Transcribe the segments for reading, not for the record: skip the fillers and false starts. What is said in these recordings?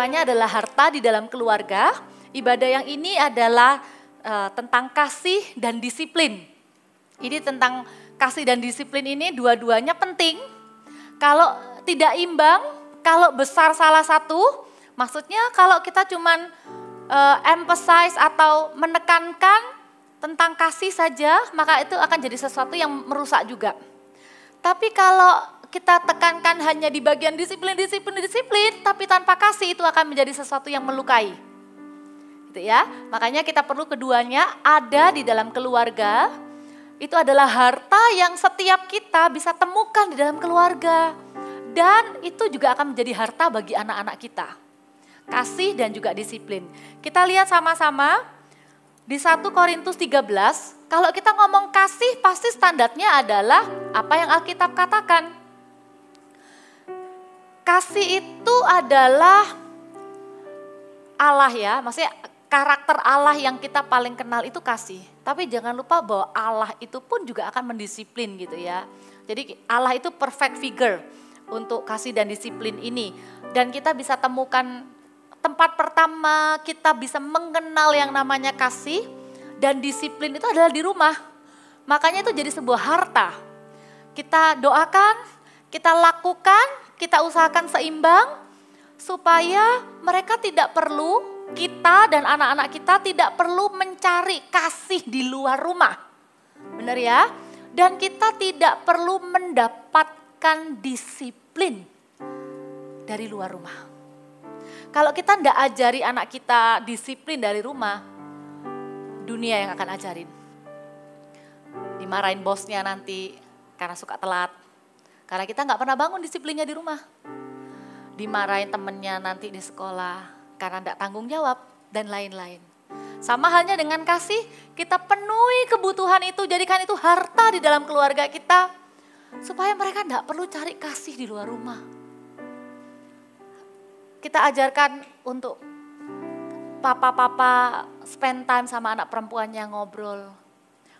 temanya adalah harta di dalam keluarga. Ibadah yang ini adalah tentang kasih dan disiplin. Ini tentang kasih dan disiplin ini dua-duanya penting. Kalau tidak imbang, kalau besar salah satu, maksudnya kalau kita cuman emphasize atau menekankan tentang kasih saja, maka itu akan jadi sesuatu yang merusak juga. Tapi kalau kita tekankan hanya di bagian disiplin, tapi tanpa kasih itu akan menjadi sesuatu yang melukai. Gitu ya. Makanya kita perlu keduanya ada di dalam keluarga. Itu adalah harta yang setiap kita bisa temukan di dalam keluarga. Dan itu juga akan menjadi harta bagi anak-anak kita. Kasih dan juga disiplin. Kita lihat sama-sama di 1 Korintus 13, kalau kita ngomong kasih pasti standarnya adalah apa yang Alkitab katakan. Kasih itu adalah Allah ya, maksudnya karakter Allah yang kita paling kenal itu kasih. Tapi jangan lupa bahwa Allah itu pun juga akan mendisiplin gitu ya. Jadi Allah itu perfect figure untuk kasih dan disiplin ini. Dan kita bisa temukan tempat pertama kita bisa mengenal yang namanya kasih dan disiplin itu adalah di rumah. Makanya itu jadi sebuah harta. Kita doakan, kita lakukan, kita usahakan seimbang supaya mereka tidak perlu, kita dan anak-anak kita tidak perlu mencari kasih di luar rumah. Benar ya? Dan kita tidak perlu mendapatkan disiplin dari luar rumah. Kalau kita tidak ajari anak kita disiplin dari rumah, dunia yang akan ajarin. Dimarahin bosnya nanti karena suka telat. Karena kita nggak pernah bangun disiplinnya di rumah. Dimarahin temennya nanti di sekolah karena tidak tanggung jawab dan lain-lain. Sama halnya dengan kasih, kita penuhi kebutuhan itu, jadikan itu harta di dalam keluarga kita. Supaya mereka tidak perlu cari kasih di luar rumah. Kita ajarkan untuk papa-papa spend time sama anak perempuannya ngobrol.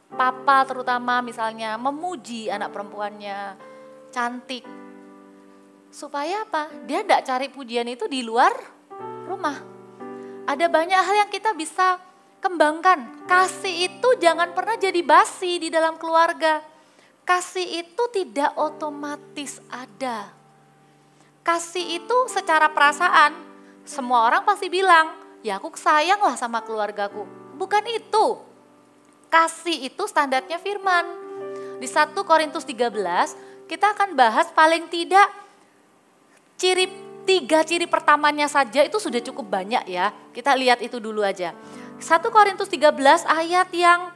Papa terutama misalnya memuji anak perempuannya, cantik. Supaya apa? Dia tidak cari pujian itu di luar rumah. Ada banyak hal yang kita bisa kembangkan. Kasih itu jangan pernah jadi basi di dalam keluarga. Kasih itu tidak otomatis ada. Kasih itu secara perasaan, semua orang pasti bilang, ya aku sayang lah sama keluargaku. Bukan itu. Kasih itu standarnya firman. Di 1 Korintus 13, kita akan bahas paling tidak 3 ciri pertamanya saja itu sudah cukup banyak ya. Kita lihat itu dulu aja. 1 Korintus 13 ayat yang,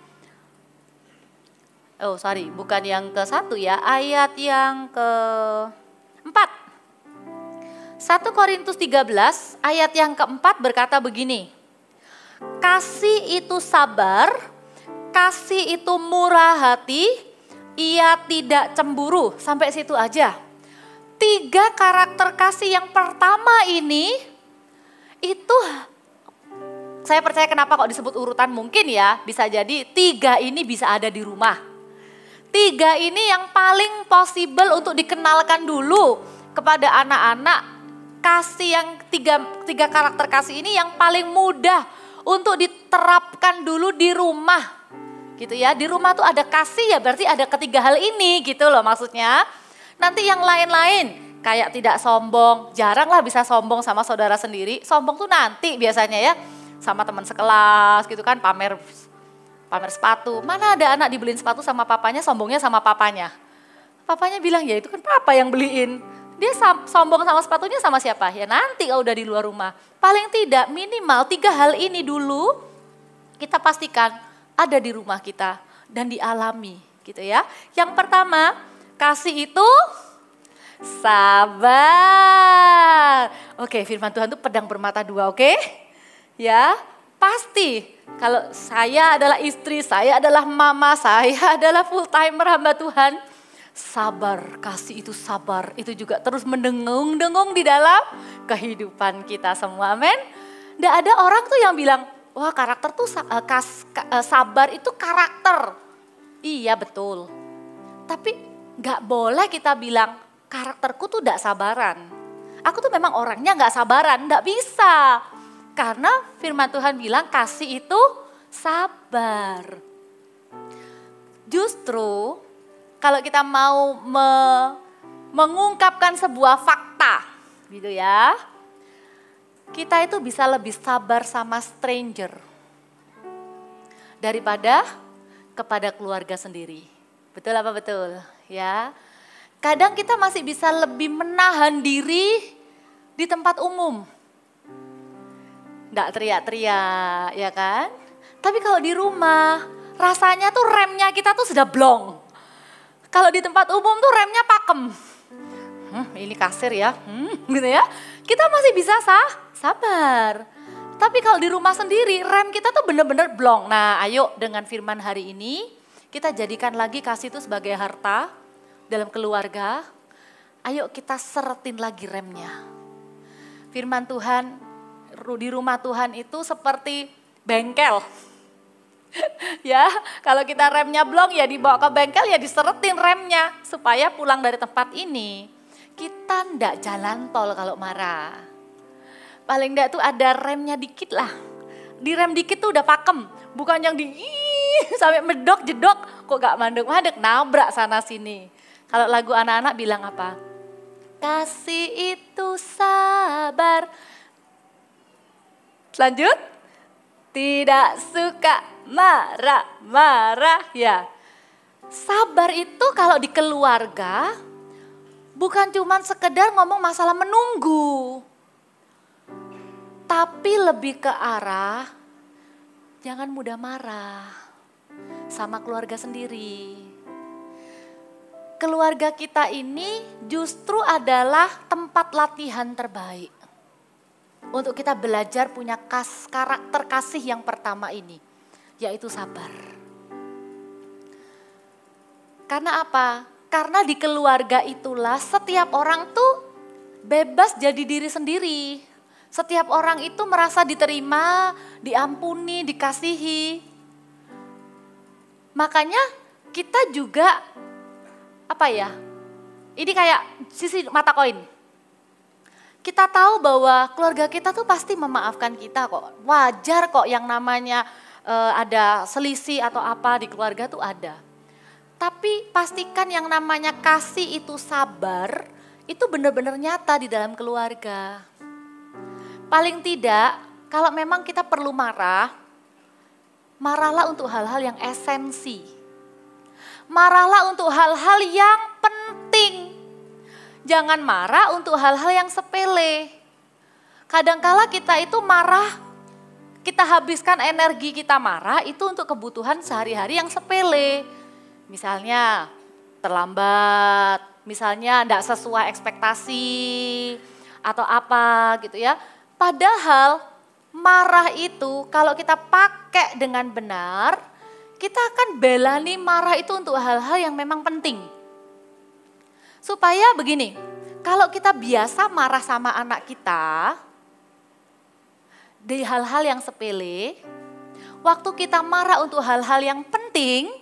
bukan yang ke-1 ya, ayat yang ke-4. 1 Korintus 13 ayat yang ke-4 berkata begini. Kasih itu sabar, kasih itu murah hati, ia tidak cemburu. Sampai situ aja. 3 karakter kasih yang pertama ini, itu saya percaya kenapa kok disebut urutan mungkin ya, bisa jadi 3 ini bisa ada di rumah. 3 ini yang paling possible untuk dikenalkan dulu kepada anak-anak. Kasih yang 3 karakter kasih ini yang paling mudah untuk diterapkan dulu di rumah. Gitu ya, di rumah tuh ada kasih ya berarti ada 3 hal ini gitu loh maksudnya. Nanti yang lain-lain kayak tidak sombong, jarang lah bisa sombong sama saudara sendiri. Sombong tuh nanti biasanya ya sama teman sekelas gitu kan pamer sepatu. Mana ada anak dibeliin sepatu sama papanya, sombongnya sama papanya. Papanya bilang ya itu kan papa yang beliin. Dia sombong sama sepatunya sama siapa? Ya nanti kalau udah di luar rumah. Paling tidak minimal 3 hal ini dulu kita pastikan ada di rumah kita dan dialami gitu ya. Yang pertama, kasih itu sabar. Oke, firman Tuhan itu pedang bermata 2, oke? Ya, pasti kalau saya adalah istri, saya adalah mama, saya adalah full timer hamba Tuhan. Sabar, kasih itu sabar, itu juga terus mendengung-dengung di dalam kehidupan kita semua, amin. Nggak ada orang tuh yang bilang, wah karakter tuh sabar itu karakter. Iya betul, tapi nggak boleh kita bilang karakterku tuh nggak sabaran. aku tuh memang orangnya nggak sabaran, nggak bisa. Karena firman Tuhan bilang kasih itu sabar. Justru kalau kita mau mengungkapkan sebuah fakta gitu ya, kita itu bisa lebih sabar sama stranger daripada kepada keluarga sendiri. Betul apa betul? Ya. Kadang kita masih bisa lebih menahan diri di tempat umum. Nggak teriak-teriak, ya kan? Tapi kalau di rumah, rasanya tuh remnya kita tuh sudah blong. Kalau di tempat umum tuh remnya pakem. Ini kasir ya, gitu ya. Kita masih bisa sabar. Tapi kalau di rumah sendiri, rem kita tuh bener-bener blong. Nah, ayo dengan firman hari ini, kita jadikan lagi kasih itu sebagai harta dalam keluarga. Ayo kita seretin lagi remnya. Firman Tuhan, di rumah Tuhan itu seperti bengkel. Ya, kalau kita remnya blong ya dibawa ke bengkel ya diseretin remnya. Supaya pulang dari tempat ini, kita ndak jalan tol kalau marah. Paling ndak tuh ada remnya dikit lah. Di rem dikit tuh udah pakem. Bukan yang sampai medok jedok kok gak mandek-mandek nabrak sana sini. Kalau lagu anak-anak bilang apa? Kasih itu sabar. Lanjut. Tidak suka marah-marah ya. Sabar itu kalau di keluarga bukan cuma sekedar ngomong masalah menunggu. Tapi lebih ke arah jangan mudah marah sama keluarga sendiri. Keluarga kita ini justru adalah tempat latihan terbaik. Untuk kita belajar punya karakter kasih yang pertama ini, yaitu sabar. Karena apa? Karena di keluarga itulah setiap orang tuh bebas jadi diri sendiri. Setiap orang itu merasa diterima, diampuni, dikasihi. Makanya kita juga ini kayak sisi mata koin. Kita tahu bahwa keluarga kita tuh pasti memaafkan kita kok. Wajar kok yang namanya ada selisih atau apa di keluarga tuh ada. Tapi pastikan yang namanya kasih itu sabar, itu benar-benar nyata di dalam keluarga. Paling tidak kalau memang kita perlu marah, marahlah untuk hal-hal yang esensi. Marahlah untuk hal-hal yang penting. Jangan marah untuk hal-hal yang sepele. Kadangkala kita itu marah, kita habiskan energi kita marah itu untuk kebutuhan sehari-hari yang sepele. Misalnya terlambat, misalnya tidak sesuai ekspektasi atau apa gitu ya. Padahal marah itu kalau kita pakai dengan benar, kita akan belani marah itu untuk hal-hal yang memang penting. Supaya begini, kalau kita biasa marah sama anak kita di hal-hal yang sepele, waktu kita marah untuk hal-hal yang penting,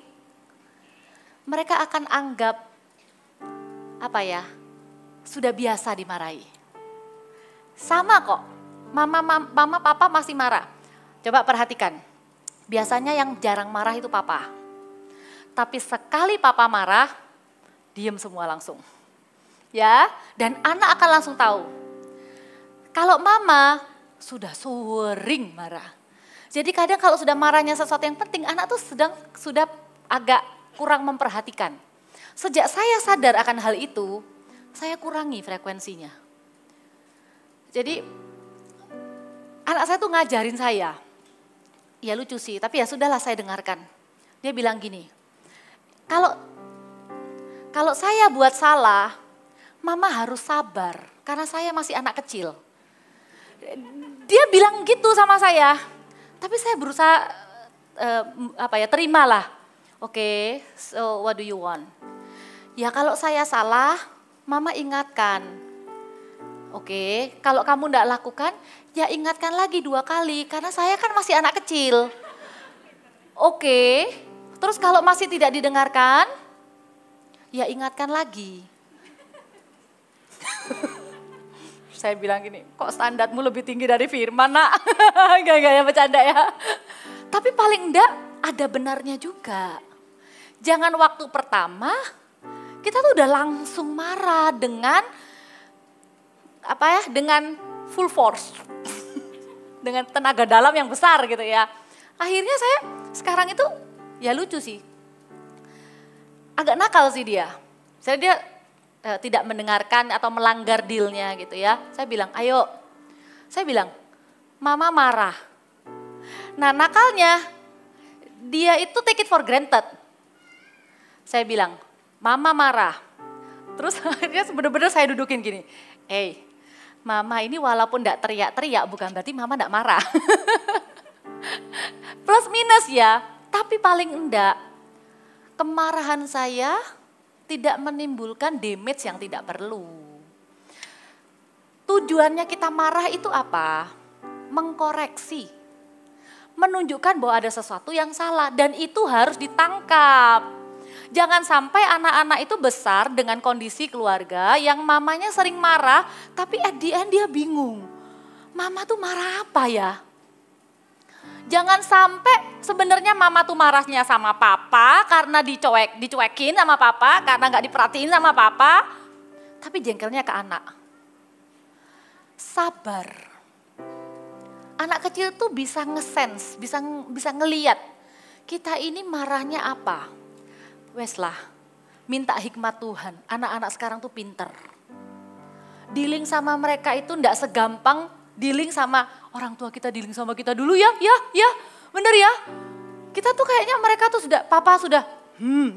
mereka akan anggap sudah biasa dimarahi. Sama kok, mama papa masih marah. Coba perhatikan, biasanya yang jarang marah itu papa. Tapi sekali papa marah, diam semua langsung. Ya, dan anak akan langsung tahu. Kalau mama sudah sering marah. Jadi kadang kalau sudah marahnya sesuatu yang penting, anak tuh sudah agak kurang memperhatikan. Sejak saya sadar akan hal itu, saya kurangi frekuensinya. Jadi anak saya tuh ngajarin saya. Ya lucu sih, tapi ya sudahlah saya dengarkan. Dia bilang gini, kalau saya buat salah, mama harus sabar karena saya masih anak kecil. Dia bilang gitu sama saya, tapi saya berusaha terimalah. Oke, so what do you want? Ya kalau saya salah, mama ingatkan. Oke, kalau kamu enggak lakukan, ya ingatkan lagi 2 kali karena saya kan masih anak kecil. Oke, terus kalau masih tidak didengarkan, ya ingatkan lagi. Saya bilang gini, kok standarmu lebih tinggi dari firman nak? Gak ya bercanda ya. Tapi paling enggak ada benarnya juga. Jangan waktu pertama kita tuh udah langsung marah dengan dengan full force. Dengan tenaga dalam yang besar gitu ya. Akhirnya saya sekarang itu ya lucu sih. Agak nakal sih dia. Dia tidak mendengarkan atau melanggar dealnya gitu ya. Saya bilang, ayo. Saya bilang, mama marah. Nah nakalnya, dia itu take it for granted. Saya bilang, mama marah. Terus akhirnya bener-bener saya dudukin gini. Mama ini walaupun gak teriak-teriak bukan berarti mama gak marah. Plus minus ya, tapi paling enggak kemarahan saya tidak menimbulkan damage yang tidak perlu. Tujuannya kita marah itu apa? Mengkoreksi. Menunjukkan bahwa ada sesuatu yang salah dan itu harus ditangkap. Jangan sampai anak-anak itu besar dengan kondisi keluarga yang mamanya sering marah tapi at the end dia bingung. Mama tuh marah apa ya? Jangan sampai sebenarnya mama tuh marahnya sama papa karena dicuekin sama papa, karena gak diperhatiin sama papa, tapi jengkelnya ke anak. Sabar. Anak kecil tuh bisa nge-sense, bisa ngeliat kita ini marahnya apa. Wes lah, minta hikmat Tuhan, anak-anak sekarang tuh pinter. Dealing sama mereka itu gak segampang dealing sama orang tua kita, dealing sama kita dulu ya, bener ya. Kita tuh kayaknya mereka tuh papa sudah,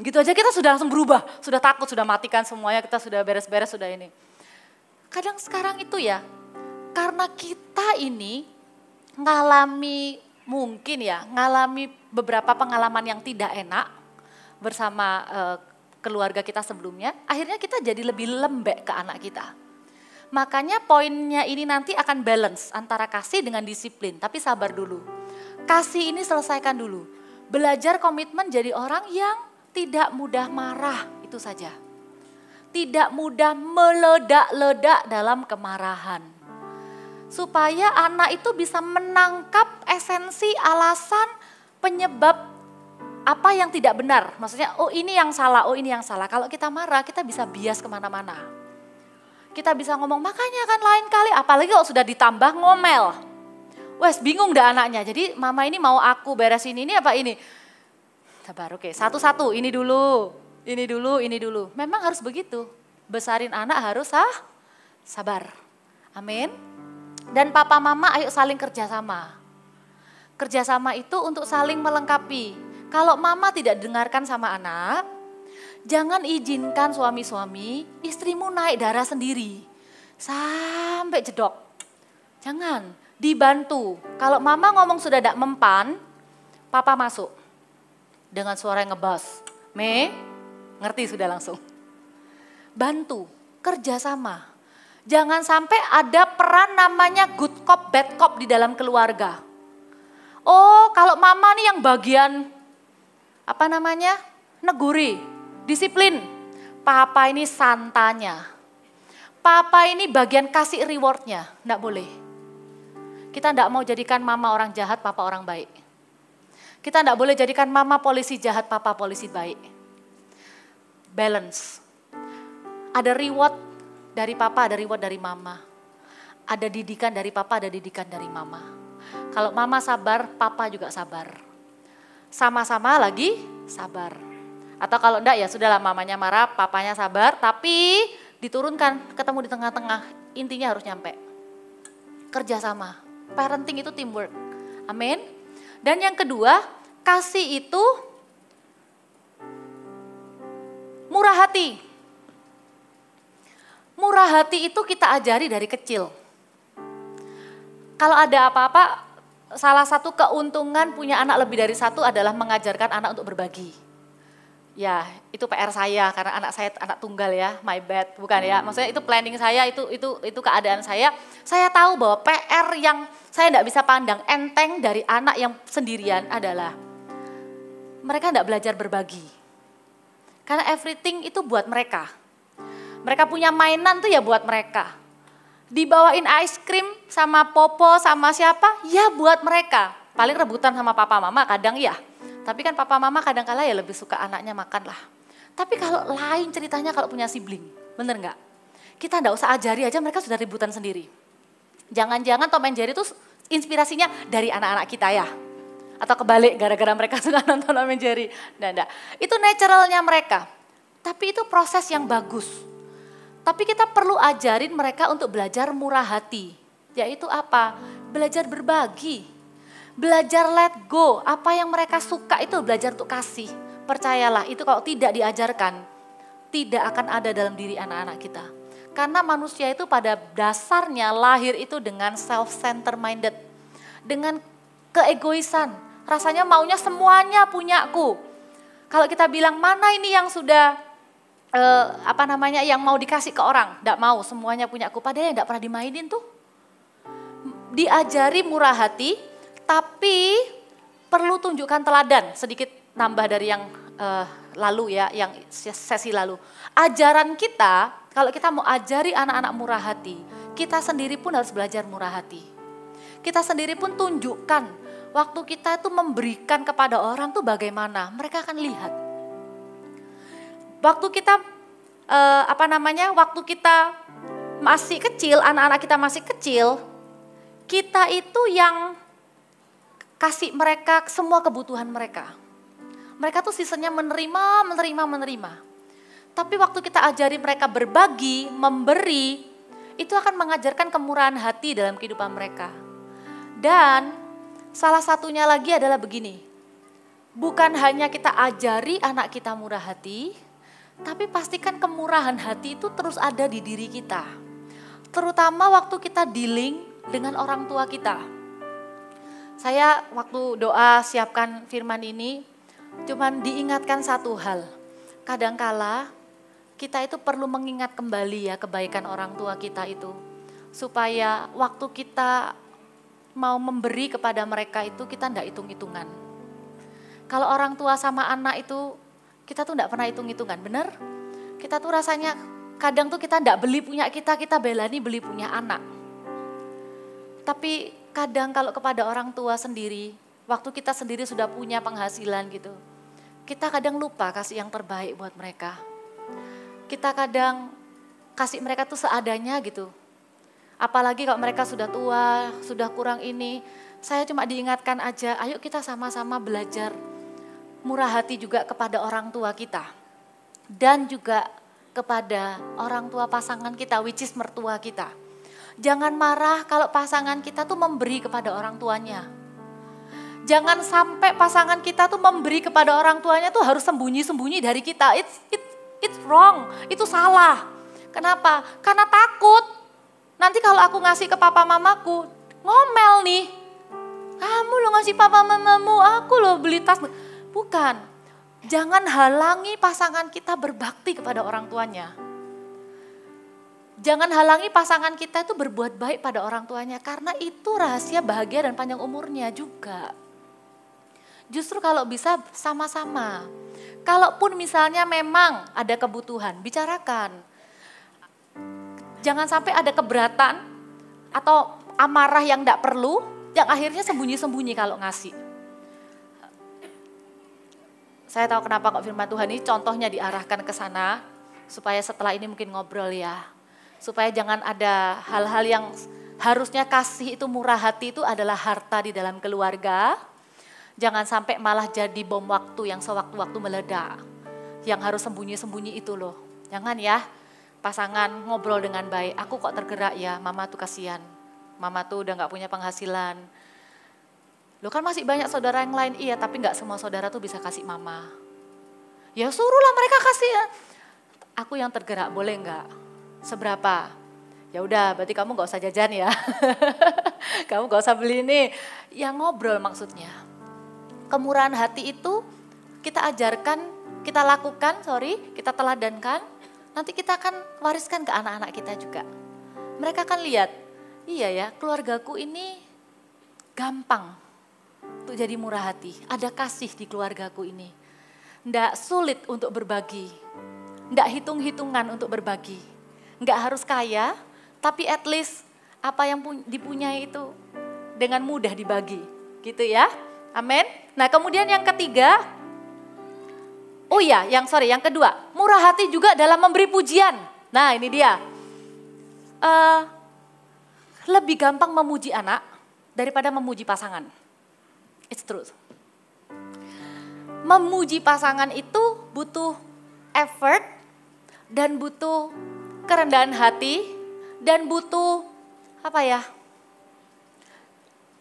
gitu aja kita sudah langsung berubah. Sudah takut, sudah matikan semuanya, kita sudah beres-beres, sudah ini. Kadang sekarang itu ya, karena kita ini ngalami beberapa pengalaman yang tidak enak bersama keluarga kita sebelumnya, akhirnya kita jadi lebih lembek ke anak kita. Makanya poinnya ini nanti akan balance antara kasih dengan disiplin, tapi sabar dulu. Kasih ini selesaikan dulu. Belajar komitmen jadi orang yang tidak mudah marah, itu saja. Tidak mudah meledak-ledak dalam kemarahan. Supaya anak itu bisa menangkap esensi, alasan, penyebab apa yang tidak benar. Maksudnya, oh ini yang salah, oh ini yang salah. Kalau kita marah, kita bisa bias kemana-mana. Kita bisa ngomong, makanya kan lain kali, apalagi kalau sudah ditambah ngomel. Wes bingung dah anaknya, jadi mama ini mau aku beresin ini apa ini? Sabar, oke, satu-satu, ini dulu. Memang harus begitu, besarin anak harus sabar. Amin. Dan papa mama ayo saling kerjasama. Kerjasama itu untuk saling melengkapi. Kalau mama tidak dengarkan sama anak, jangan izinkan suami-suami istrimu naik darah sendiri. Sampai jedok. Jangan, dibantu. Kalau mama ngomong sudah tidak mempan, papa masuk. Dengan suara yang ngebas. Ngerti sudah langsung. Bantu, kerjasama. Jangan sampai ada peran namanya good cop, bad cop di dalam keluarga. Oh, kalau mama nih yang bagian, neguri. Disiplin, papa ini santanya. Papa ini bagian kasih rewardnya, enggak boleh. Kita enggak mau jadikan mama orang jahat, papa orang baik. Kita enggak boleh jadikan mama polisi jahat, papa polisi baik. Balance. Ada reward dari papa, ada reward dari mama. Ada didikan dari papa, ada didikan dari mama. Kalau mama sabar, papa juga sabar. Sama-sama lagi sabar. Atau kalau enggak ya sudahlah, mamanya marah, papanya sabar, tapi diturunkan, ketemu di tengah-tengah, intinya harus nyampe. Kerjasama, parenting itu teamwork, amin. Dan yang kedua, kasih itu murah hati. Murah hati itu kita ajari dari kecil. Kalau ada apa-apa, salah satu keuntungan punya anak lebih dari satu adalah mengajarkan anak untuk berbagi. Ya, itu PR saya karena anak saya anak tunggal ya, my bad, bukan ya. Maksudnya itu planning saya, itu keadaan saya. Saya tahu bahwa PR yang saya tidak bisa pandang enteng dari anak yang sendirian adalah mereka tidak belajar berbagi. Karena everything itu buat mereka. Mereka punya mainan tuh ya buat mereka. Dibawain ice cream sama Popo sama siapa? Ya buat mereka. Paling rebutan sama papa mama kadang ya. Tapi kan papa mama kadang kala ya lebih suka anaknya makan lah. Tapi kalau lain ceritanya kalau punya sibling, bener nggak? Kita nggak usah ajari aja mereka sudah ributan sendiri. Jangan-jangan Tom and Jerry itu inspirasinya dari anak-anak kita ya. Atau kebalik gara-gara mereka suka nonton Tom and Jerry. Nggak. Itu naturalnya mereka. Tapi itu proses yang bagus. Tapi kita perlu ajarin mereka untuk belajar murah hati. Yaitu apa? Belajar berbagi. Belajar let go. Apa yang mereka suka itu belajar untuk kasih. Percayalah itu kalau tidak diajarkan, tidak akan ada dalam diri anak-anak kita. Karena manusia itu pada dasarnya lahir itu dengan self-centered minded. Dengan keegoisan. Rasanya maunya semuanya punyaku. Kalau kita bilang mana ini yang sudah yang mau dikasih ke orang, enggak mau, semuanya punya aku, padahal enggak pernah dimainin tuh. Diajari murah hati, tapi perlu tunjukkan teladan, sedikit nambah dari yang lalu ya, yang sesi lalu. Ajaran kita, kalau kita mau ajari anak-anak murah hati, kita sendiri pun harus belajar murah hati. Kita sendiri pun tunjukkan, waktu kita itu memberikan kepada orang tuh bagaimana, mereka akan lihat. Waktu kita waktu kita masih kecil, anak-anak kita masih kecil, kita itu yang kasih mereka semua kebutuhan mereka. Mereka tuh seasonnya menerima. Tapi waktu kita ajari mereka berbagi, memberi, itu akan mengajarkan kemurahan hati dalam kehidupan mereka. Dan salah satunya lagi adalah begini, bukan hanya kita ajari anak kita murah hati, tapi pastikan kemurahan hati itu terus ada di diri kita. Terutama waktu kita dealing dengan orang tua kita. Saya waktu doa siapkan firman ini, cuman diingatkan satu hal. Kadangkala kita itu perlu mengingat kembali ya kebaikan orang tua kita itu. Supaya waktu kita mau memberi kepada mereka itu kita enggak hitung-hitungan. Kalau orang tua sama anak itu kita tuh enggak pernah hitung-hitungan, bener? Kita tuh rasanya kadang tuh kita enggak beli punya kita belani beli punya anak. Tapi kadang kalau kepada orang tua sendiri, waktu kita sendiri sudah punya penghasilan gitu, kita kadang lupa kasih yang terbaik buat mereka. Kita kadang kasih mereka tuh seadanya gitu. Apalagi kalau mereka sudah tua, sudah kurang ini, saya cuma diingatkan aja, ayo kita sama-sama belajar murah hati juga kepada orang tua kita. Dan juga kepada orang tua pasangan kita, which is mertua kita. Jangan marah kalau pasangan kita tuh memberi kepada orang tuanya. Jangan sampai pasangan kita tuh memberi kepada orang tuanya tuh harus sembunyi-sembunyi dari kita. It's wrong, itu salah. Kenapa? Karena takut. Nanti kalau aku ngasih ke papa mamaku, ngomel nih. Kamu lo ngasih papa mamamu, aku lo beli tas. Bukan, jangan halangi pasangan kita berbakti kepada orang tuanya. Jangan halangi pasangan kita itu berbuat baik pada orang tuanya, karena itu rahasia bahagia dan panjang umurnya juga. Justru kalau bisa sama-sama. Kalaupun misalnya memang ada kebutuhan, bicarakan. Jangan sampai ada keberatan atau amarah yang tidak perlu, yang akhirnya sembunyi-sembunyi kalau ngasih. Saya tahu kenapa kok firman Tuhan ini contohnya diarahkan ke sana, supaya setelah ini mungkin ngobrol ya. Supaya jangan ada hal-hal yang harusnya kasih itu murah hati itu adalah harta di dalam keluarga. Jangan sampai malah jadi bom waktu yang sewaktu-waktu meledak. Yang harus sembunyi-sembunyi itu loh. Jangan ya, pasangan ngobrol dengan baik. Aku kok tergerak ya, mama tuh kasihan. Mama tuh udah gak punya penghasilan. Loh kan masih banyak saudara yang lain, iya tapi gak semua saudara tuh bisa kasih mama. Ya suruhlah mereka kasih ya. Aku yang tergerak, boleh gak? Seberapa? Ya udah, berarti kamu gak usah jajan ya. Kamu gak usah beli ini. Ya ngobrol maksudnya. Kemurahan hati itu kita ajarkan, kita lakukan, kita teladankan. Nanti kita akan wariskan ke anak-anak kita juga. Mereka akan lihat, iya ya keluargaku ini gampang untuk jadi murah hati. Ada kasih di keluargaku ini. Nggak sulit untuk berbagi. Nggak hitung-hitungan untuk berbagi. Nggak harus kaya, Tapi at least apa yang dipunyai itu dengan mudah dibagi. Gitu ya. Amin. Nah kemudian yang ketiga, yang kedua, murah hati juga dalam memberi pujian. Nah ini dia, lebih gampang memuji anak daripada memuji pasangan. It's true. Memuji pasangan itu butuh effort dan butuh kerendahan hati dan butuh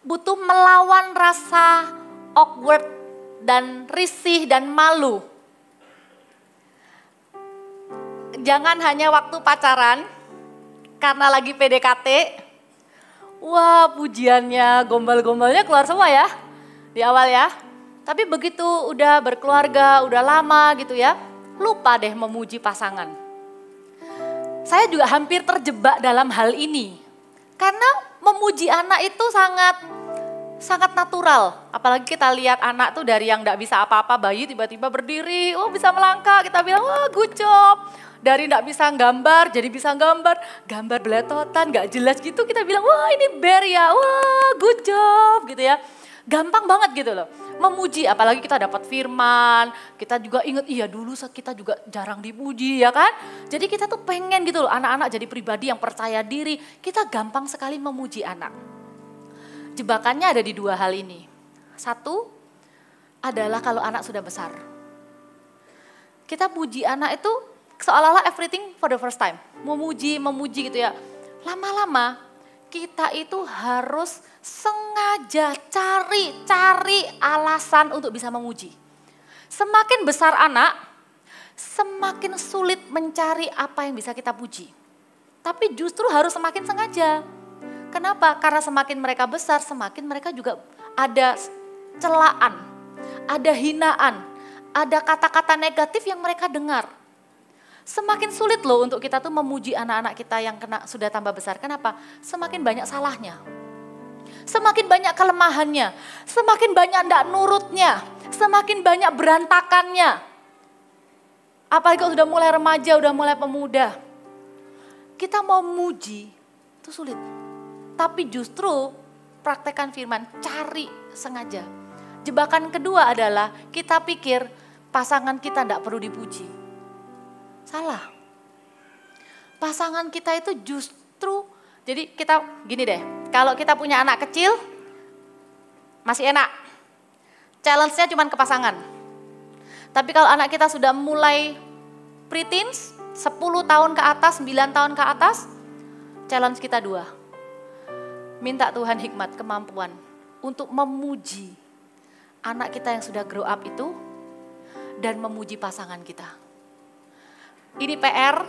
butuh melawan rasa awkward dan risih dan malu. Jangan hanya waktu pacaran, karena lagi PDKT, wah pujiannya, gombal-gombalnya keluar semua ya, di awal ya. Tapi begitu udah berkeluarga, udah lama gitu ya, lupa deh memuji pasangan. Saya juga hampir terjebak dalam hal ini. Karena memuji anak itu sangat natural. Apalagi kita lihat anak tuh dari yang gak bisa apa-apa, bayi tiba-tiba berdiri, bisa melangkah, kita bilang wah good job. Dari gak bisa gambar, jadi bisa gambar beletotan, gak jelas gitu, kita bilang wah ini bear ya, wah good job gitu ya. Gampang banget gitu loh, memuji, apalagi kita dapat firman, kita juga ingat iya dulu kita juga jarang dipuji ya kan. Jadi kita tuh pengen gitu loh, anak-anak jadi pribadi yang percaya diri, kita gampang sekali memuji anak. Jebakannya ada di dua hal ini. Satu adalah kalau anak sudah besar. Kita puji anak itu seolah-olah everything for the first time. Memuji gitu ya. Lama-lama kita itu harus sengaja cari alasan untuk bisa memuji. Semakin besar anak, semakin sulit mencari apa yang bisa kita puji. Tapi justru harus semakin sengaja. Kenapa? Karena semakin mereka besar, semakin mereka juga ada celaan, ada hinaan, ada kata-kata negatif yang mereka dengar. Semakin sulit loh untuk kita tuh memuji anak-anak kita yang sudah tambah besar. Kenapa? Semakin banyak salahnya. Semakin banyak kelemahannya. Semakin banyak ndak nurutnya. Semakin banyak berantakannya. Apalagi kalau sudah mulai remaja, udah mulai pemuda. Kita mau muji, itu sulit. Tapi justru praktekkan firman, cari sengaja. Jebakan kedua adalah kita pikir pasangan kita ndak perlu dipuji. Salah. Pasangan kita itu justru, jadi kita gini deh, kalau kita punya anak kecil, masih enak. Challenge-nya cuma ke pasangan. Tapi kalau anak kita sudah mulai preteens, 10 tahun ke atas, 9 tahun ke atas, challenge kita dua. Minta Tuhan hikmat, kemampuan untuk memuji anak kita yang sudah grow up itu dan memuji pasangan kita. Ini PR,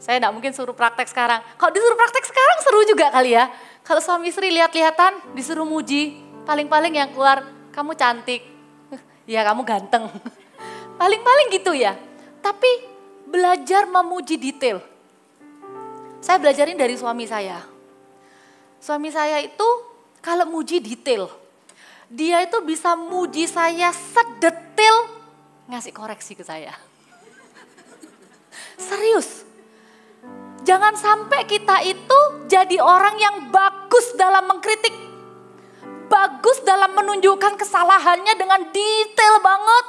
saya enggak mungkin suruh praktek sekarang. Kalau disuruh praktek sekarang seru juga kali ya. Kalau suami istri lihat-lihatan, disuruh muji, paling-paling yang keluar, kamu cantik, ya kamu ganteng. Paling-paling gitu ya. Tapi belajar memuji detail. Saya belajarin dari suami saya. Suami saya itu kalau muji detail. Dia itu bisa muji saya sedetail ngasih koreksi ke saya. Serius. Jangan sampai kita itu jadi orang yang bagus dalam mengkritik. Bagus dalam menunjukkan kesalahannya dengan detail banget.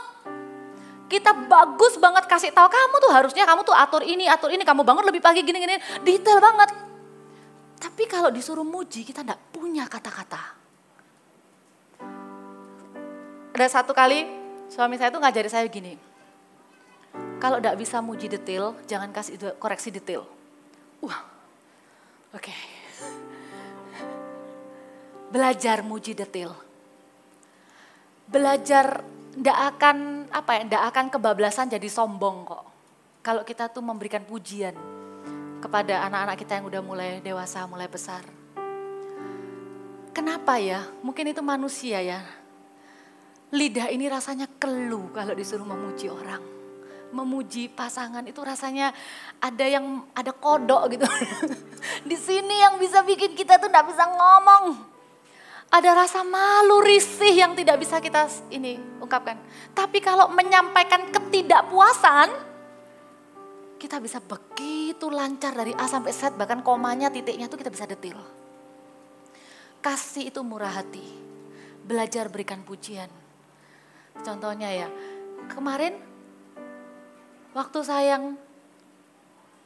Kita bagus banget kasih tahu kamu tuh harusnya kamu tuh atur ini, kamu bangun lebih pagi gini-gini, detail banget. Tapi kalau disuruh muji kita enggak punya kata-kata. Ada satu kali suami saya tuh ngajari saya gini. Kalau enggak bisa muji detail, jangan kasih koreksi detail. Oke. Belajar muji detail. Belajar enggak akan kebablasan jadi sombong kok. Kalau kita tuh memberikan pujian kepada anak-anak kita yang udah mulai dewasa, mulai besar. Kenapa ya? Mungkin itu manusia ya. Lidah ini rasanya keluh kalau disuruh memuji orang. Memuji pasangan itu rasanya ada kodok gitu. Di sini yang bisa bikin kita tuh enggak bisa ngomong. Ada rasa malu, risih yang tidak bisa kita ungkapkan. Tapi kalau menyampaikan ketidakpuasan, kita bisa begitu lancar dari A sampai Z, bahkan komanya, titiknya tuh kita bisa detil. Kasih itu murah hati, belajar berikan pujian. Contohnya ya, kemarin waktu sayang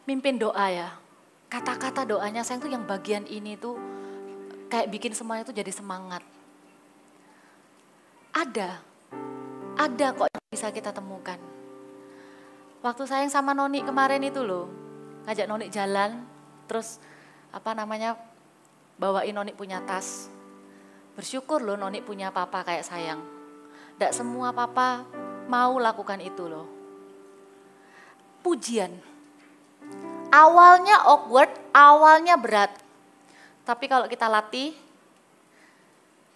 mimpin doa ya, kata-kata doanya sayang tuh yang bagian ini tuh kayak bikin semuanya tuh jadi semangat. Ada kok yang bisa kita temukan. Waktu sayang sama Noni kemarin itu loh, ngajak Noni jalan, terus bawain Noni punya tas. Bersyukur loh Noni punya papa kayak sayang. Tidak semua papa mau lakukan itu loh. Pujian. Awalnya awkward, awalnya berat. Tapi kalau kita latih,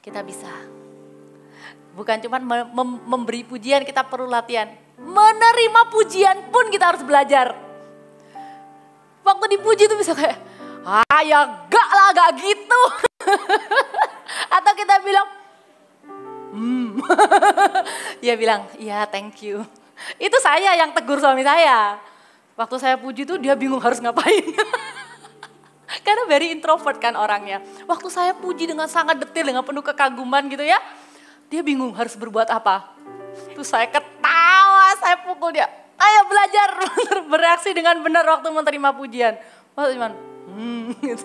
kita bisa. Bukan cuma memberi pujian, kita perlu latihan. Menerima pujian pun kita harus belajar. Waktu dipuji itu bisa kayak, ya gak lah, gak gitu. Atau kita bilang, dia bilang, iya thank you. Itu saya yang tegur suami saya. Waktu saya puji tuh dia bingung harus ngapain. Karena very introvert kan orangnya. Waktu saya puji dengan sangat detail, dengan penuh kekaguman gitu ya. Dia bingung harus berbuat apa. Terus saya ketawa, saya pukul dia. Ayo belajar bereaksi dengan benar waktu menerima pujian. Waktu cuman, gitu.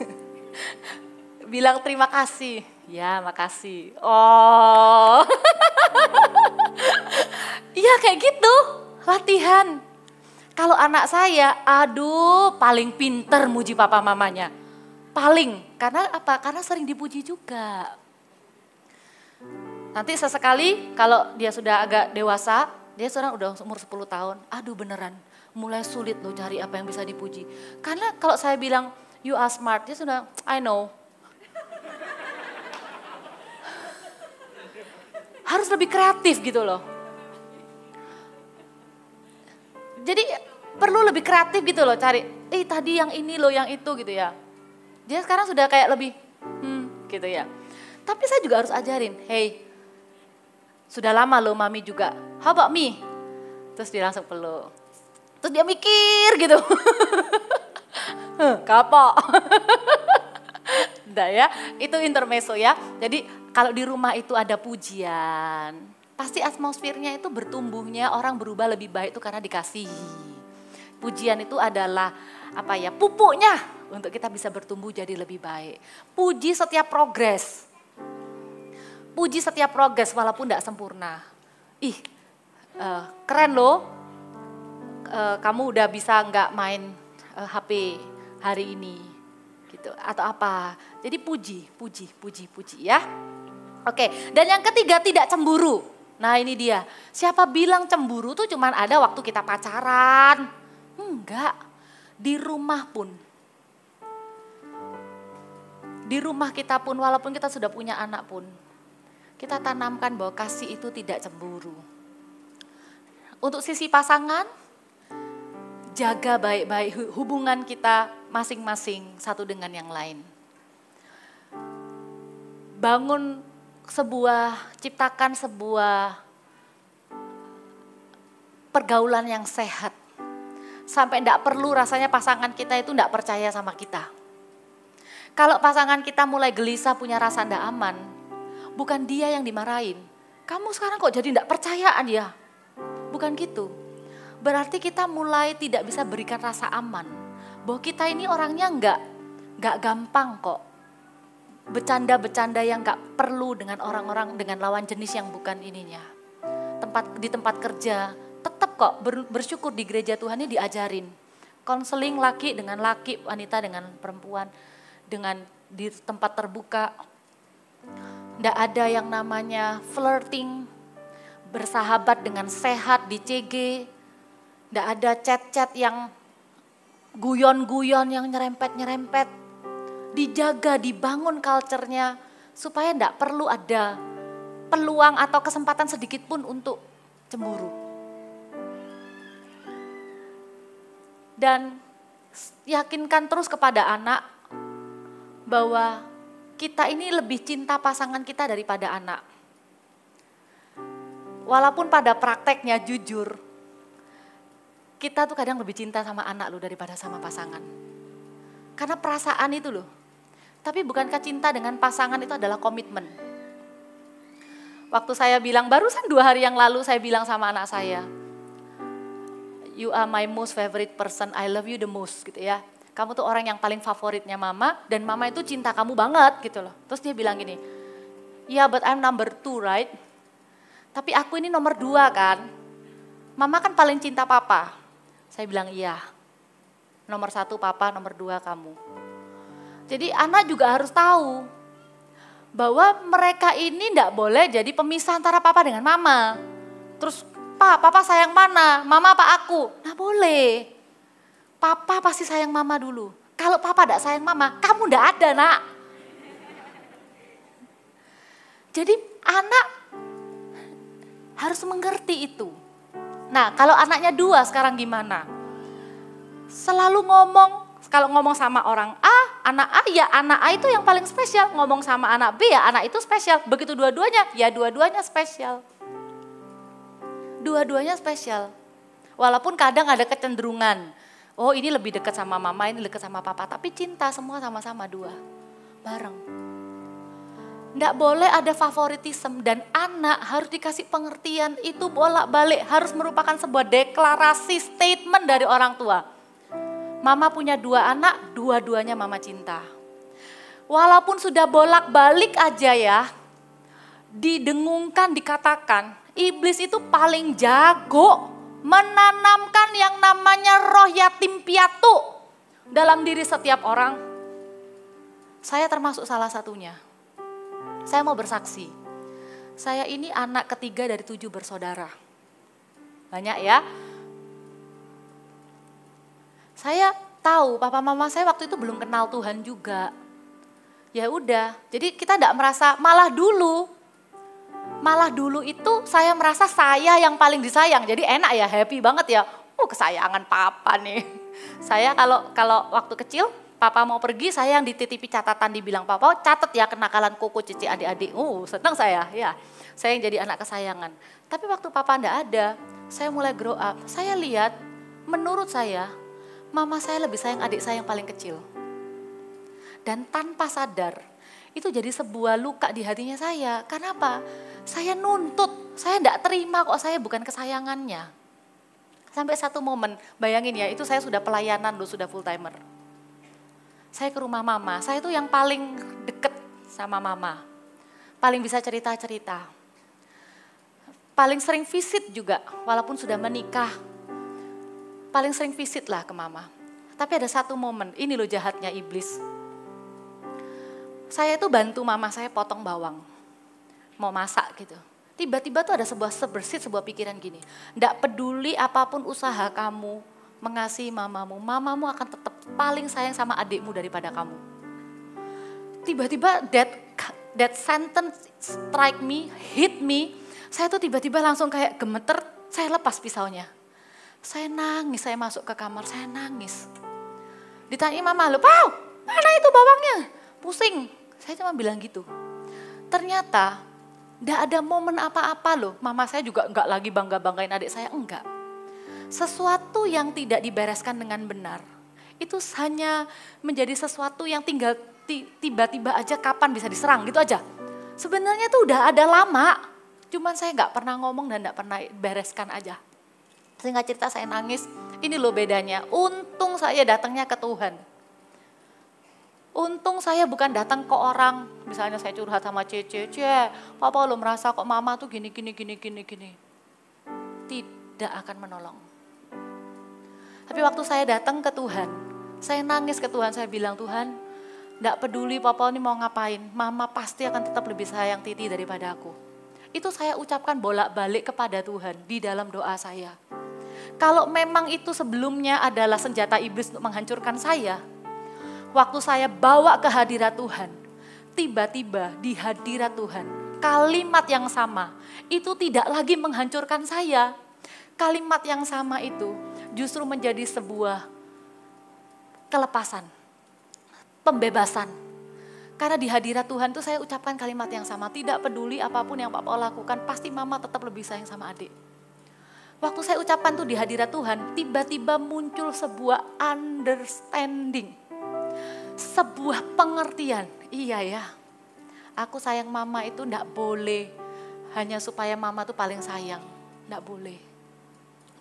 Bilang terima kasih. Ya makasih. Oh. Iya kayak gitu, latihan. Kalau anak saya, aduh paling pinter muji papa mamanya. Paling, karena apa? Karena sering dipuji juga. Nanti sesekali kalau dia sudah agak dewasa, dia sekarang udah umur 10 tahun. Aduh beneran, mulai sulit loh cari apa yang bisa dipuji. Karena kalau saya bilang, you are smart, dia sudah, I know. Harus lebih kreatif gitu loh. Jadi perlu lebih kreatif gitu loh cari, tadi yang ini loh, yang itu gitu ya. Dia sekarang sudah kayak lebih, gitu ya. Tapi saya juga harus ajarin, hey, sudah lama loh mami juga, how about me? Terus dia langsung peluk. Terus dia mikir gitu. Kapok. Udah ya, itu intermezzo ya. Jadi kalau di rumah itu ada pujian, pasti atmosfernya itu bertumbuhnya, orang berubah lebih baik itu karena dikasihi. Pujian itu adalah pupuknya untuk kita bisa bertumbuh jadi lebih baik. Puji setiap progres. Puji setiap progres walaupun tidak sempurna. Keren loh, kamu udah bisa nggak main HP hari ini, gitu. Atau apa? Jadi puji ya. Oke, dan yang ketiga tidak cemburu. Nah ini dia, siapa bilang cemburu tuh cuman ada waktu kita pacaran? Enggak, di rumah pun. Di rumah kita pun, walaupun kita sudah punya anak pun, kita tanamkan bahwa kasih itu tidak cemburu. Untuk sisi pasangan, jaga baik-baik hubungan kita masing-masing satu dengan yang lain. Ciptakan sebuah pergaulan yang sehat. Sampai enggak perlu rasanya pasangan kita itu enggak percaya sama kita. Kalau pasangan kita mulai gelisah punya rasa enggak aman, bukan dia yang dimarahin. Kamu sekarang kok jadi enggak percayaan ya? Bukan gitu. Berarti kita mulai tidak bisa berikan rasa aman. Bahwa kita ini orangnya enggak gampang kok. Bercanda-bercanda yang enggak perlu dengan orang-orang, dengan lawan jenis yang bukan ininya. Di tempat kerja, tetap kok bersyukur di gereja Tuhan ini diajarin. Konseling laki dengan laki, wanita dengan perempuan, dengan di tempat terbuka. Nggak ada yang namanya flirting, bersahabat dengan sehat di CG. Nggak ada chat-chat yang guyon-guyon yang nyerempet-nyerempet. Dijaga, dibangun culture-nya supaya nggak perlu ada peluang atau kesempatan sedikit pun untuk cemburu. Dan yakinkan terus kepada anak bahwa kita ini lebih cinta pasangan kita daripada anak. Walaupun pada prakteknya jujur, kita tuh kadang lebih cinta sama anak loh daripada sama pasangan. Karena perasaan itu loh. Tapi bukankah cinta dengan pasangan itu adalah komitmen? Waktu saya bilang, barusan 2 hari yang lalu saya bilang sama anak saya, you are my most favorite person, I love you the most gitu ya. Kamu tuh orang yang paling favoritnya mama dan mama itu cinta kamu banget gitu loh. Terus dia bilang gini, yeah but I'm number 2 right? Tapi aku ini nomor 2 kan. Mama kan paling cinta papa. Saya bilang iya, nomor 1 papa, nomor 2 kamu. Jadi anak juga harus tahu bahwa mereka ini enggak boleh jadi pemisah antara papa dengan mama. Terus papa sayang mana, mama apa aku? Nah boleh, papa pasti sayang mama dulu. Kalau papa enggak sayang mama, kamu enggak ada nak. Jadi anak harus mengerti itu. Nah kalau anaknya 2 sekarang gimana? Selalu kalau ngomong sama orang A, anak A ya anak A itu yang paling spesial. Ngomong sama anak B ya anak itu spesial. Begitu dua-duanya, ya dua-duanya spesial. Dua-duanya spesial. Walaupun kadang ada kecenderungan. Oh ini lebih dekat sama mama, ini dekat sama papa. Tapi cinta semua sama-sama 2. Bareng. Nggak boleh ada favoritisme dan anak harus dikasih pengertian itu bolak-balik harus merupakan sebuah deklarasi statement dari orang tua. Mama punya 2 anak, dua-duanya mama cinta. Walaupun sudah bolak-balik aja ya, didengungkan, dikatakan, iblis itu paling jago menanamkan yang namanya roh yatim piatu dalam diri setiap orang. Saya termasuk salah satunya. Saya mau bersaksi, saya ini anak ketiga dari 7 bersaudara. Banyak ya. Saya tahu papa mama saya waktu itu belum kenal Tuhan juga. Ya udah, jadi kita enggak merasa malah dulu itu saya merasa saya yang paling disayang. Jadi enak ya, happy banget ya. Kesayangan papa nih. Saya kalau waktu kecil papa mau pergi, saya yang dititipi catatan dibilang, papa catat ya kenakalan koko cici adik-adik. Senang saya, ya. Saya yang jadi anak kesayangan. Tapi waktu papa enggak ada, saya mulai grow up. Saya lihat, menurut saya, mama saya lebih sayang adik saya yang paling kecil. Dan tanpa sadar, itu jadi sebuah luka di hatinya saya. Karena apa? Saya nuntut, saya enggak terima kok saya bukan kesayangannya. Sampai satu momen, bayangin ya, itu saya sudah pelayanan loh, sudah full timer. Saya ke rumah mama, saya itu yang paling deket sama mama. Paling bisa cerita-cerita. Paling sering visit juga, walaupun sudah menikah. Paling sering visit lah ke mama. Tapi ada satu momen, ini loh jahatnya iblis. Saya itu bantu mama saya potong bawang. Mau masak gitu. Tiba-tiba tuh ada sebuah pikiran gini. Nggak peduli apapun usaha kamu, mengasihi mamamu akan tetap paling sayang sama adikmu daripada kamu. Tiba-tiba that sentence strike me, hit me. Saya tuh tiba-tiba langsung kayak gemeter, saya lepas pisaunya. Saya nangis, saya masuk ke kamar, saya nangis. Ditanya mama, "Loh, Pau, mana itu bawangnya? Pusing." Saya cuma bilang gitu. Ternyata enggak ada momen apa-apa loh. Mama saya juga enggak lagi bangga-banggain adik saya, enggak. Sesuatu yang tidak dibereskan dengan benar, itu hanya menjadi sesuatu yang tinggal tiba-tiba aja kapan bisa diserang gitu aja. Sebenarnya tuh udah ada lama, cuman saya enggak pernah ngomong dan enggak pernah bereskan aja. Singkat cerita saya nangis, ini loh bedanya, untung saya datangnya ke Tuhan. Untung saya bukan datang ke orang, misalnya saya curhat sama Cece, papa lo merasa kok mama tuh gini. Tidak akan menolong. Tapi waktu saya datang ke Tuhan, saya nangis ke Tuhan, saya bilang, Tuhan, enggak peduli papa ini mau ngapain, mama pasti akan tetap lebih sayang Titi daripada aku. Itu saya ucapkan bolak-balik kepada Tuhan di dalam doa saya. Kalau memang itu sebelumnya adalah senjata iblis untuk menghancurkan saya, waktu saya bawa ke hadirat Tuhan, tiba-tiba di hadirat Tuhan, kalimat yang sama itu tidak lagi menghancurkan saya. Kalimat yang sama itu justru menjadi sebuah kelepasan, pembebasan. Karena di hadirat Tuhan itu saya ucapkan kalimat yang sama, tidak peduli apapun yang papa lakukan, pasti mama tetap lebih sayang sama adik. Waktu saya ucapkan tuh di hadirat Tuhan, tiba-tiba muncul sebuah understanding. Sebuah pengertian. Iya ya, aku sayang mama itu enggak boleh hanya supaya mama tuh paling sayang. Enggak boleh.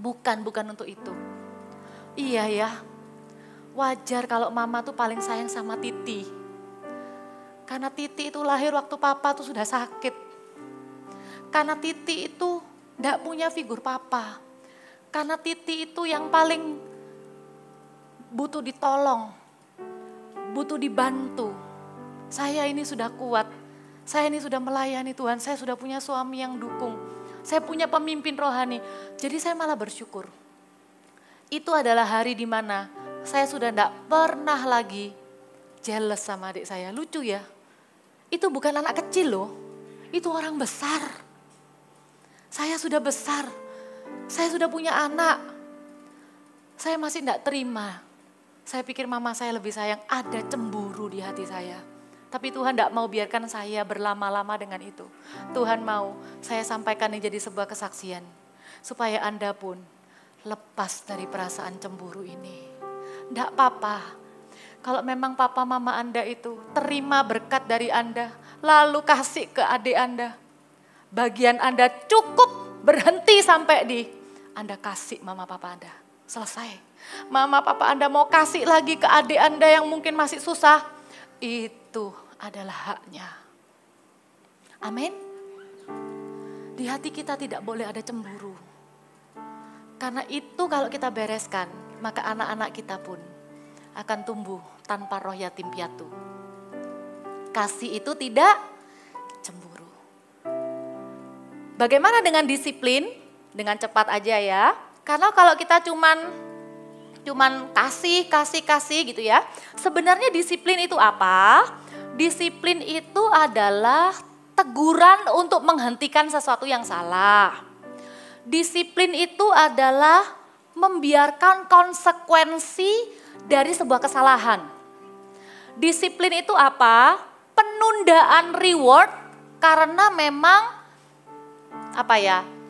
Bukan untuk itu. Iya ya, wajar kalau mama tuh paling sayang sama Titi. Karena Titi itu lahir waktu papa tuh sudah sakit. Karena Titi itu enggak punya figur papa. Karena Titi itu yang paling butuh ditolong, butuh dibantu. Saya ini sudah kuat, saya ini sudah melayani Tuhan, saya sudah punya suami yang dukung. Saya punya pemimpin rohani, jadi saya malah bersyukur. Itu adalah hari di mana saya sudah enggak pernah lagi jealous sama adik saya. Lucu ya, itu bukan anak kecil loh, itu orang besar. Saya sudah besar, saya sudah punya anak. Saya masih enggak terima. Saya pikir mama saya lebih sayang, ada cemburu di hati saya. Tapi Tuhan enggak mau biarkan saya berlama-lama dengan itu. Tuhan mau saya sampaikan ini jadi sebuah kesaksian. Supaya Anda pun lepas dari perasaan cemburu ini. Enggak apa-apa. Kalau memang papa mama Anda itu terima berkat dari Anda, lalu kasih ke adik Anda. Bagian Anda cukup berhenti sampai di Anda kasih mama papa Anda. Selesai. Mama papa Anda mau kasih lagi ke adik Anda yang mungkin masih susah. Itu adalah haknya. Amin. Di hati kita tidak boleh ada cemburu. Karena itu kalau kita bereskan, maka anak-anak kita pun akan tumbuh tanpa roh yatim piatu. Kasih itu tidak cemburu. Bagaimana dengan disiplin? Dengan cepat aja ya. Karena kalau kita cuman kasih gitu ya. Sebenarnya disiplin itu apa? Disiplin itu adalah teguran untuk menghentikan sesuatu yang salah. Disiplin itu adalah membiarkan konsekuensi dari sebuah kesalahan. Disiplin itu apa? Penundaan reward karena memang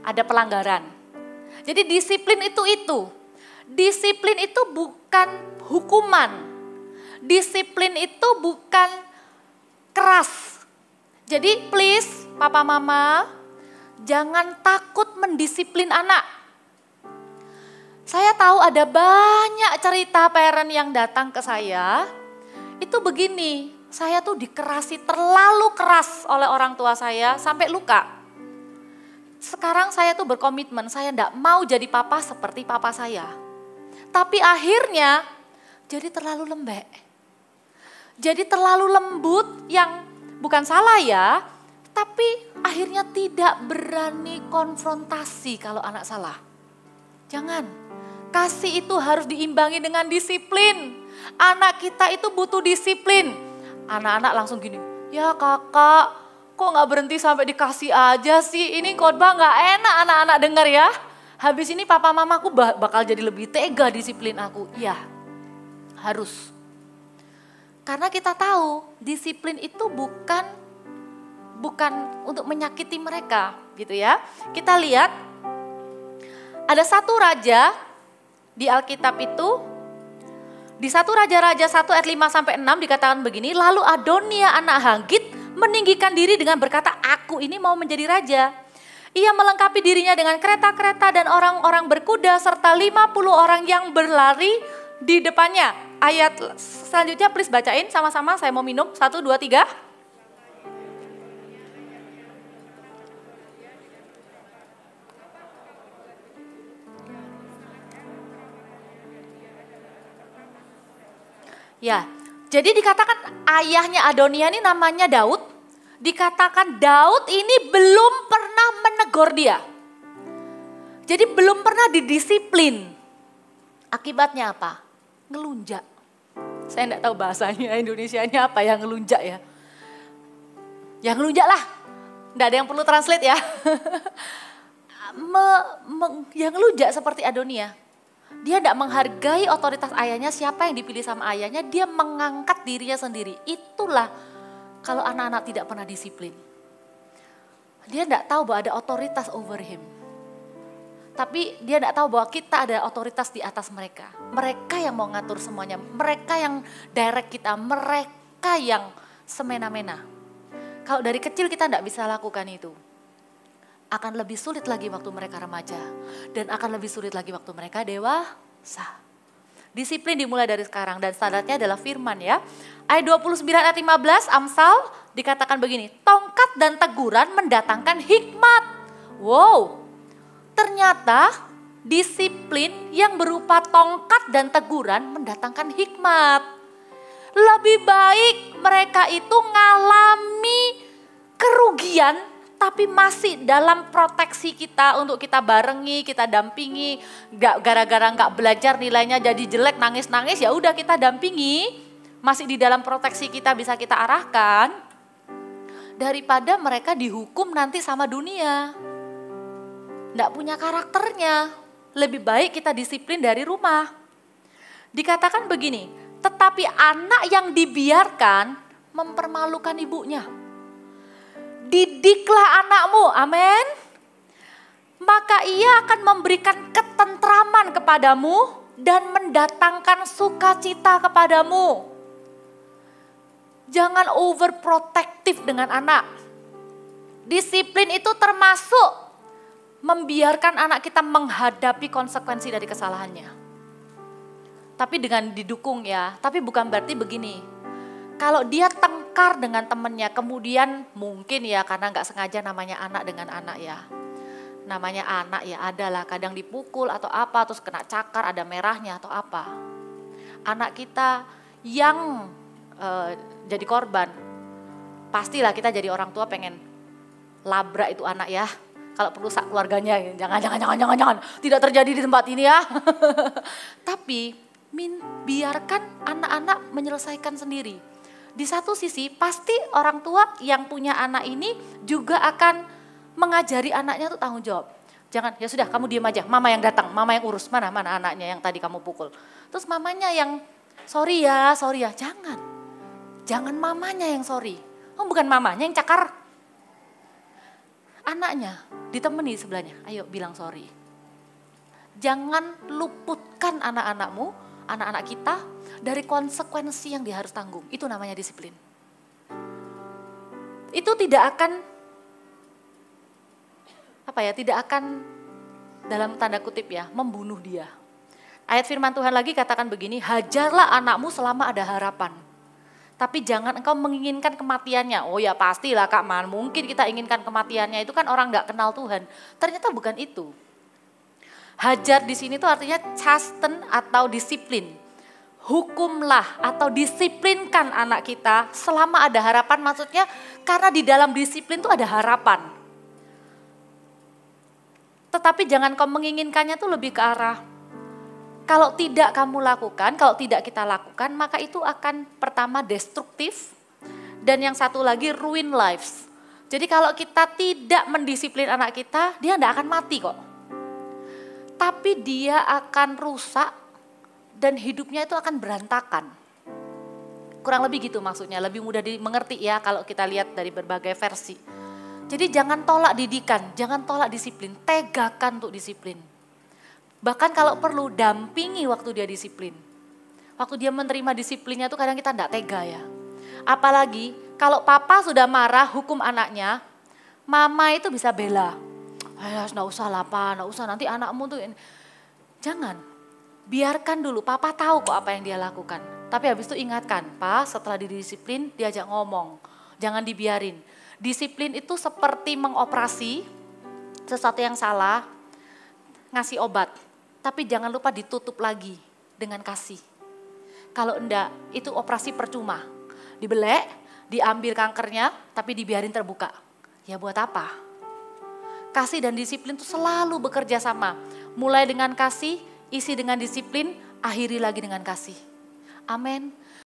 ada pelanggaran. Jadi disiplin itu. Disiplin itu bukan hukuman. Disiplin itu bukan keras. Jadi please papa mama, jangan takut mendisiplin anak. Saya tahu ada banyak cerita parent yang datang ke saya, itu begini, saya tuh dikerasi terlalu keras oleh orang tua saya sampai luka. Sekarang saya tuh berkomitmen, saya enggak mau jadi papa seperti papa saya. Tapi akhirnya jadi terlalu lembek. Jadi terlalu lembut yang bukan salah ya, tapi akhirnya tidak berani konfrontasi kalau anak salah. Jangan, kasih itu harus diimbangi dengan disiplin. Anak kita itu butuh disiplin. Anak-anak langsung gini, ya kakak, kok gak berhenti sampai dikasih aja sih, ini khotbah gak enak anak-anak dengar ya. Habis ini papa mamaku bakal jadi lebih tega disiplin aku. Iya, harus. Karena kita tahu disiplin itu bukan untuk menyakiti mereka gitu ya. Kita lihat ada satu raja di Alkitab itu, di 1 Raja-Raja 1 ayat 5-6 dikatakan begini, lalu Adonia anak Haggit meninggikan diri dengan berkata, aku ini mau menjadi raja. Ia melengkapi dirinya dengan kereta-kereta dan orang-orang berkuda serta 50 orang yang berlari di depannya. Ayat selanjutnya please bacain sama-sama, saya mau minum. 1, 2, 3. Ya, jadi dikatakan ayahnya Adonia ini namanya Daud. Dikatakan Daud ini belum pernah menegur dia. Jadi belum pernah didisiplin. Akibatnya apa? Ngelunjak. Saya enggak tahu bahasanya Indonesianya apa yang ngelunjak ya. Yang ngelunjak lah. Enggak ada yang perlu translate ya. Yang ngelunjak seperti Adonia. Dia enggak menghargai otoritas ayahnya, siapa yang dipilih sama ayahnya, dia mengangkat dirinya sendiri. Itulah kalau anak-anak tidak pernah disiplin. Dia enggak tahu bahwa ada otoritas over him. Tapi dia tidak tahu bahwa kita ada otoritas di atas mereka. Mereka yang mau ngatur semuanya, mereka yang direct kita, mereka yang semena-mena. Kalau dari kecil kita tidak bisa lakukan itu, akan lebih sulit lagi waktu mereka remaja. Dan akan lebih sulit lagi waktu mereka dewasa. Disiplin dimulai dari sekarang dan standarnya adalah firman ya. Ayat 29 ayat 15 Amsal dikatakan begini, tongkat dan teguran mendatangkan hikmat. Wow, ternyata disiplin yang berupa tongkat dan teguran mendatangkan hikmat. Lebih baik mereka itu ngalami kerugian tapi masih dalam proteksi kita untuk kita barengi, kita dampingi. Gak gara-gara gak belajar nilainya jadi jelek, nangis-nangis, ya udah kita dampingi. Masih di dalam proteksi kita bisa kita arahkan. Daripada mereka dihukum nanti sama dunia. Gak punya karakternya. Lebih baik kita disiplin dari rumah. Dikatakan begini, tetapi anak yang dibiarkan mempermalukan ibunya. Didiklah anakmu, amin. Maka ia akan memberikan ketentraman kepadamu dan mendatangkan sukacita kepadamu. Jangan overprotective dengan anak. Disiplin itu termasuk membiarkan anak kita menghadapi konsekuensi dari kesalahannya. Tapi dengan didukung ya, tapi bukan berarti begini. Kalau dia tengkar dengan temannya, kemudian mungkin ya karena nggak sengaja namanya anak dengan anak ya. Namanya anak ya adalah kadang dipukul atau apa, terus kena cakar, ada merahnya atau apa. Anak kita yang jadi korban, pastilah kita jadi orang tua pengen labrak itu anak ya. Kalau perlu sak keluarganya, jangan. Tidak terjadi di tempat ini ya. Tapi biarkan anak-anak menyelesaikan sendiri. Di satu sisi pasti orang tua yang punya anak ini juga akan mengajari anaknya untuk tanggung jawab. Jangan, ya sudah kamu diam aja, mama yang datang, mama yang urus, mana anaknya yang tadi kamu pukul. Terus mamanya yang sorry ya, jangan mamanya yang sorry. Oh bukan mamanya yang cakar, anaknya ditemani sebelahnya, ayo bilang sorry. Jangan luputkan anak-anakmu, anak-anak kita dari konsekuensi yang dia harus tanggung. Itu namanya disiplin. Itu tidak akan dalam tanda kutip ya, membunuh dia. Ayat firman Tuhan lagi katakan begini, hajarlah anakmu selama ada harapan. Tapi jangan engkau menginginkan kematiannya. Oh ya pastilah Kak Man, mungkin kita inginkan kematiannya, itu kan orang gak kenal Tuhan. Ternyata bukan itu. Hajar di sini tuh artinya chasten atau disiplin. Hukumlah atau disiplinkan anak kita selama ada harapan, maksudnya karena di dalam disiplin tuh ada harapan. Tetapi jangan kau menginginkannya tuh lebih ke arah, kalau tidak kamu lakukan, kalau tidak kita lakukan, maka itu akan pertama destruktif dan yang satu lagi ruin lives. Jadi kalau kita tidak mendisiplin anak kita, dia tidak akan mati kok. Tapi dia akan rusak dan hidupnya itu akan berantakan. Kurang lebih gitu maksudnya, lebih mudah dimengerti ya kalau kita lihat dari berbagai versi. Jadi jangan tolak didikan, jangan tolak disiplin, tegakan untuk disiplin. Bahkan kalau perlu dampingi waktu dia disiplin. Waktu dia menerima disiplinnya itu kadang kita tidak tega ya. Apalagi kalau papa sudah marah hukum anaknya, mama itu bisa bela. Enggak usah lah Pak, enggak usah nanti anakmu tuh. Jangan, biarkan dulu, papa tahu kok apa yang dia lakukan. Tapi habis itu ingatkan, Pak setelah didisiplin diajak ngomong, jangan dibiarin. Disiplin itu seperti mengoperasi sesuatu yang salah, ngasih obat. Tapi jangan lupa ditutup lagi dengan kasih. Kalau enggak, itu operasi percuma. Dibelek, diambil kankernya, tapi dibiarin terbuka. Ya buat apa? Kasih dan disiplin itu selalu bekerja sama. Mulai dengan kasih, isi dengan disiplin, akhiri lagi dengan kasih. Amin.